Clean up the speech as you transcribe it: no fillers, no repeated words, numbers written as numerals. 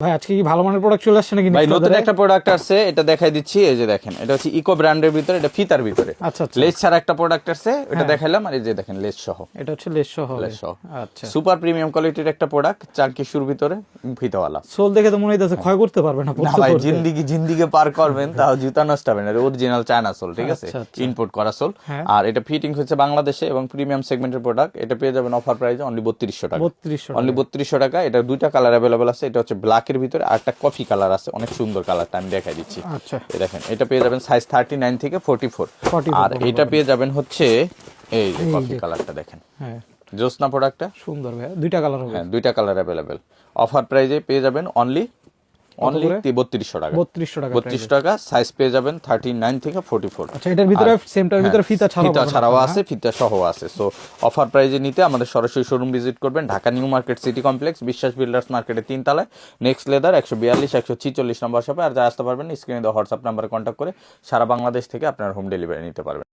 ভাই আজকে কি ভালো মানের প্রোডাক্ট চলে আসছে নাকি? ভাই নতুন একটা প্রোডাক্ট আসছে, এটা দেখাই দিচ্ছি। এই যে দেখেন, এটা হচ্ছে ইকো ব্র্যান্ডের ভিতরে, এটা ফিতার ভিতরে। আচ্ছা আচ্ছা, লেস ছাড়া একটা প্রোডাক্ট আসছে, এটা দেখাইলাম। আর এই যে দেখেন লেস সহ, এটা হচ্ছে লেস সহ। লেস সহ। আচ্ছা, সুপার প্রিমিয়াম কোয়ালিটির একটা প্রোডাক্ট, চারকি শুর ভিতরে ফিতাওয়ালা। সোল দেখে তো মনে হইতাছে ক্ষয় করতে পারবে না। না ভাই, জিন্দিগি পার করবেন তাও জুতা নষ্ট হবে না। অরিজিনাল চায়না সোল, ঠিক আছে, আচ্ছা, আচ্ছা। ইম্পোর্ট করা সোল। হ্যাঁ। আর এটা ফিটিং হচ্ছে বাংলাদেশে এবং প্রিমিয়াম সেগমেন্টের প্রোডাক্ট। এটা পেয়ে যাবেন অফার প্রাইসে অনলি 3200 টাকা। 3200 অনলি 3200 টাকা। এটা দুইটা কালার অ্যাভেলেবল আছে, এটা হচ্ছে ব্ল্যাকের ভিতরে আর একটা কফি কালার আছে, অনেক সুন্দর কালারটা, আমি দেখাই দিচ্ছি। আচ্ছা, এই দেখেন, এটা পেয়ে যাবেন সাইজ 39 থেকে 44। আর এটা পেয়ে যাবেন হচ্ছে এই যে কফি কালারটা দেখেন। হ্যাঁ, জোসনা প্রোডাক্টটা সুন্দর ভাই, দুইটা কালার হবে। হ্যাঁ, দুইটা কালার অ্যাভেলেবেল। অফার প্রাইসে পেয়ে যাবেন অনলি 3200 টাকা। 3200 টাকা। 32 টাকা। সাইজ পেয়ে যাবেন 39 থেকে 44। আচ্ছা, এটার ভিতরে সেমটার ভিতরে ফিতা ছাড়াও আছে, ফিতা সহ আছে। সো অফার প্রাইজে নিতে আমাদের সরাসরি শোরুম ভিজিট করবেন, Dhaka new market city complex, বিশ্বাস বিল্ডার্স মার্কেটের 3 তলায়, নেক্সট লেদার 142-146 নম্বর শপে। আর যা আসতে পারবেন স্ক্রিনে দেওয়া হোয়াটসঅ্যাপ নাম্বারে কন্ট্যাক্ট করে সারা বাংলাদেশ থেকে আপনার হোম ডেলিভারি নিতে পারবেন।